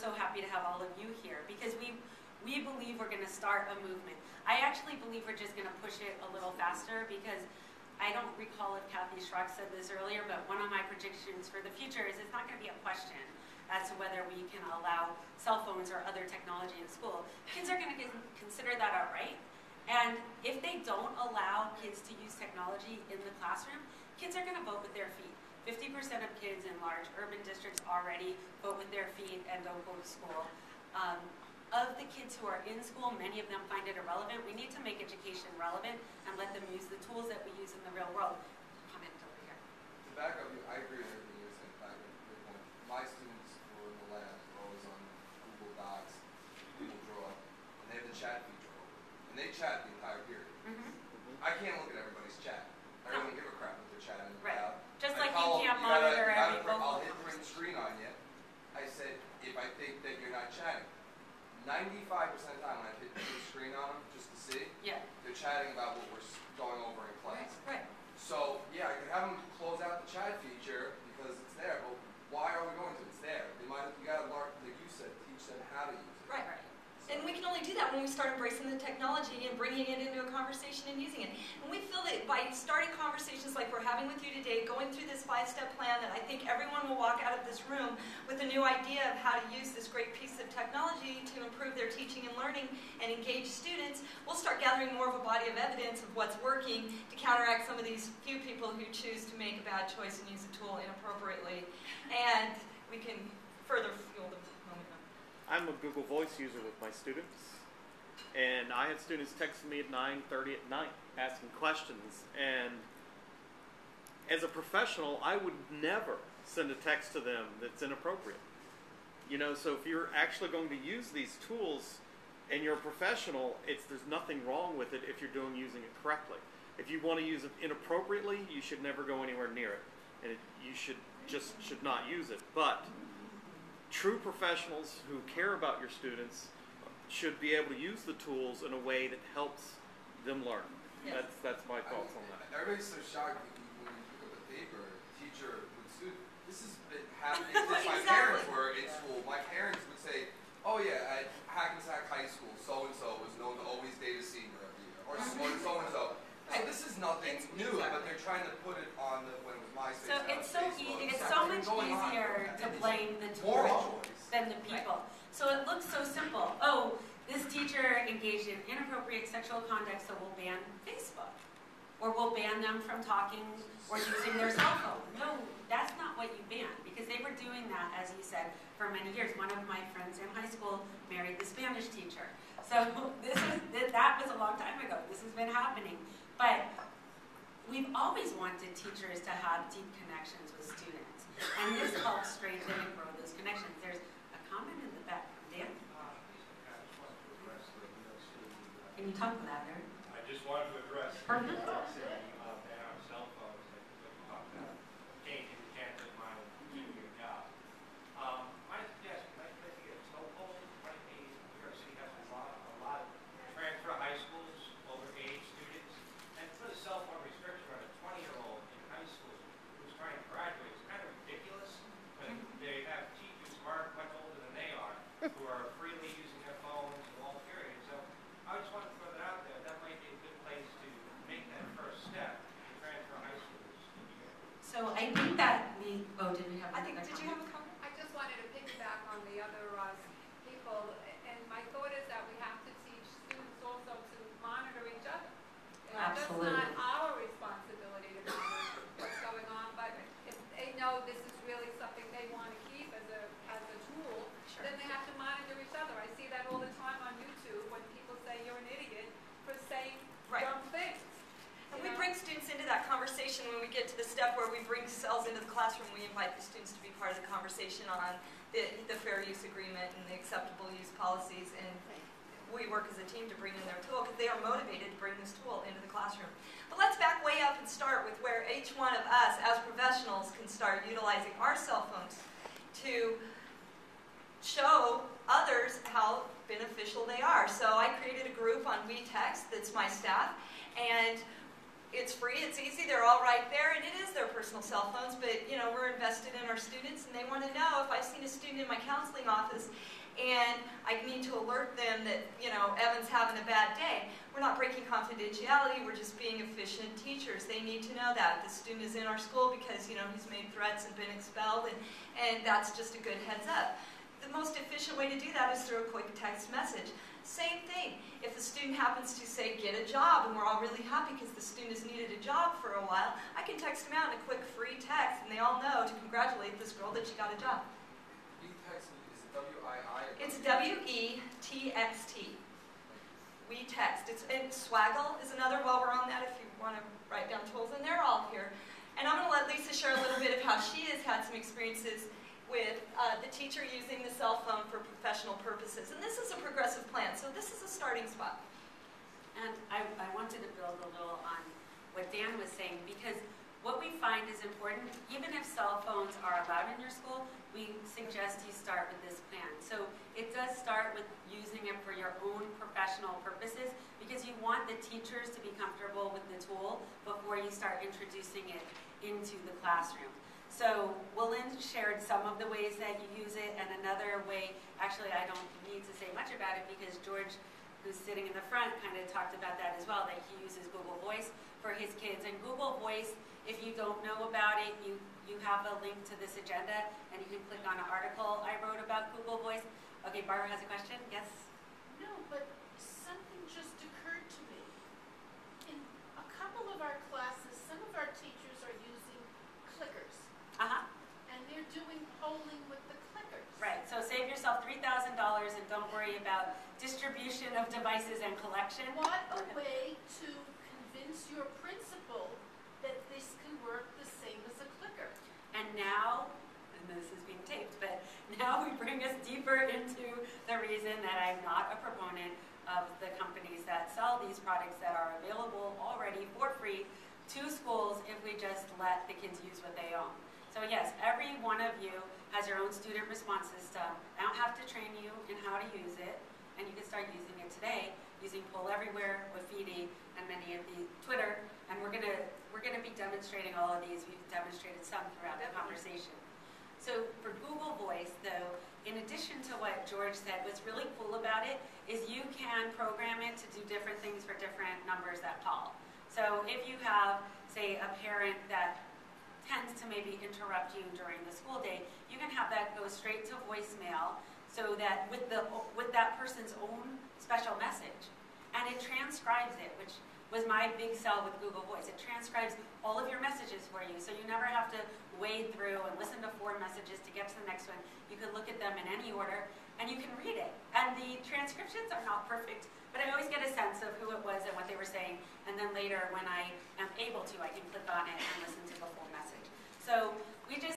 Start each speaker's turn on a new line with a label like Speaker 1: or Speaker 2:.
Speaker 1: so happy to have all of you here because we believe we're going to start a movement. I actually believe we're just going to push it a little faster because I don't recall if Kathy Schrock said this earlier, but one of my predictions for the future is it's not going to be a question as to whether we can allow cell phones or other technology in school. Kids are going to consider that a right. And if they don't allow kids to use technology in the classroom, kids are going to vote with their feet. 50% of kids in large urban districts already vote with their feet and don't go to school. Of the kids who are in school, many of them find it irrelevant. We need to make education relevant and let them use the tools that we use in the real world. Comment over here.
Speaker 2: To back up, I agree with everything you're saying. Back up your point. My students who are in the lab are always on Google Docs, Google Draw, and they have the chat feature open. And they chat the entire period. I can't look at everybody's chat. I don't give a crap what they're chatting about.
Speaker 1: Just like you can't monitor every
Speaker 2: I'll hit print screen on you. I said, if I think that you're not chatting. 95% of the time when I hit the screen on them just to see, they're chatting about what we're going over in class.
Speaker 1: Right.
Speaker 2: So, yeah, I could have them close out the chat feature because it's there, but why are we going to? It's there. You got to learn, like you said, teach them how to use it.
Speaker 3: Right. And we can only do that when we start embracing the technology and bringing it into a conversation and using it. And we feel that by starting conversations like we're having with you today, going through this 5-step plan, that I think everyone will walk out of this room with a new idea of how to use this great piece of technology to improve their teaching and learning and engage students. We'll start gathering more of a body of evidence of what's working to counteract some of these few people who choose to make a bad choice and use the tool inappropriately. And we can further fuel the momentum.
Speaker 4: I'm a Google Voice user with my students, and I had students texting me at 9:30 at night asking questions, and as a professional, I would never send a text to them that's inappropriate. You know, so if you're actually going to use these tools and you're a professional, there's nothing wrong with it if you're using it correctly. If you want to use it inappropriately, you should never go anywhere near it, and you should not use it. But true professionals who care about your students should be able to use the tools in a way that helps them learn. Yes. That's my thoughts on that.
Speaker 2: Everybody's so shocked when you pick up the paper, teacher with student. This has been happening since my parents were in school. My parents would say, oh yeah, at Hackensack High School, so-and-so was known to always date a senior every year, or so-and-so. So this is nothing new, but they're trying to put it on when it was MySpace.
Speaker 1: So it's so easy. It's so much easier to blame the tool than the people. So it looks so simple. Oh, this teacher engaged in inappropriate sexual conduct, so we'll ban Facebook, or we'll ban them from talking or using their cell phone. No, that's not what you ban, because they were doing that, as you said, for many years. One of my friends in high school married the Spanish teacher. So that was a long time ago. This has been happening. But we've always wanted teachers to have deep connections with students. And this helps strengthen and grow those connections. There's a comment in the back. Dan? Can you talk louder?
Speaker 5: I just wanted to address
Speaker 1: Perfect.
Speaker 5: and our cell phones that you talked about. Changing the chance of my doing your job. I suggest, I think it's so old, like New York City has a lot of transfer high schools, over age students, and put a cell phone restriction on a 20-year-old in high school who's trying to graduate. It's kind of ridiculous, but they have teachers who are much older than they are, who are freely using their phones in all periods. So I just want to throw that out there. That might be a good place to make that first step to transfer high schools.
Speaker 1: So I think that did we have
Speaker 3: did you have a comment?
Speaker 6: I just wanted to piggyback on the other people, and my thought is that we have to teach students also to monitor each other.
Speaker 1: Absolutely.
Speaker 6: That's not our responsibility to monitor what's going on, but if they know this is really something they want to keep as a tool, then they have to monitor each other. I see that all the time on YouTube when people say you're an idiot for saying dumb things.
Speaker 3: And we bring students into that conversation when we get to the step where we bring cells into the classroom. We invite the students to be part of the conversation on the fair use agreement and the acceptable use policies. And we work as a team to bring in their tool because they are motivated to bring this tool into the classroom. But let's back way up and start with where each one of us as professionals can start utilizing our cell phones to show others how beneficial they are. So I created a group on WeText that's my staff, and It's free, it's easy, they're all right there, and it is their personal cell phones, but you know, we're invested in our students, and they want to know if I've seen a student in my counseling office and I need to alert them that, you know, Evan's having a bad day. We're not breaking confidentiality, we're just being efficient teachers. They need to know that. The student is in our school because, you know, he's made threats and been expelled, and that's just a good heads up. The most efficient way to do that is through a quick text message. Same thing. If the student happens to say, get a job, and we're all really happy because the student has needed a job for a while, I can text them out in a quick free text, and they all know to congratulate this girl that she got a job.
Speaker 2: E-text, is it W-I-I?
Speaker 3: It's W-E-T-X-T. We text. And Swaggle is another, while we're on that, if you want to write down tools, and they're all here. And I'm going to let Lisa share a little bit of how she has had some experiences with the teacher using the cell phone for professional purposes. And this is a progressive plan, so this is a starting spot.
Speaker 1: And I wanted to build a little on what Dan was saying, because what we find is important, even if cell phones are allowed in your school, we suggest you start with this plan. So it does start with using it for your own professional purposes, because you want the teachers to be comfortable with the tool before you start introducing it into the classroom. So Willyn shared some of the ways that you use it, and another way, actually I don't need to say much about it because George, who's sitting in the front, kind of talked about that as well, that he uses Google Voice for his kids. And Google Voice, if you don't know about it, you have a link to this agenda, and you can click on an article I wrote about Google Voice. Okay, Barbara has a question? Yes?
Speaker 7: No, but something just occurred to me. In a couple of our classes, some of our teachers are using clickers.
Speaker 1: Uh-huh.
Speaker 7: And they're doing polling with the clickers.
Speaker 1: Right, so save yourself $3,000 and don't worry about distribution of devices and collection.
Speaker 7: What a way to convince your principal that this can work the same as a clicker.
Speaker 1: And now, and this is being taped, but now we bring us deeper into the reason that I'm not a proponent of the companies that sell these products that are available already for free to schools if we just let the kids use what they own. So yes, every one of you has your own student response system. I don't have to train you in how to use it, and you can start using it today using Poll Everywhere, Wafidi, and many of the Twitter. And we're gonna be demonstrating all of these. We've demonstrated some throughout the conversation. So for Google Voice, though, in addition to what George said, what's really cool about it is you can program it to do different things for different numbers that call. So if you have, say, a parent that tends to maybe interrupt you during the school day, you can have that go straight to voicemail, so that with that person's own special message, and it transcribes it, which was my big sell with Google Voice. It transcribes all of your messages for you, so you never have to wade through and listen to 4 messages to get to the next one. You can look at them in any order, and you can read it. And the transcriptions are not perfect, but I always get a sense of who it was and what they were saying, and then later when I am able to, I can click on it and listen to the full message. So we just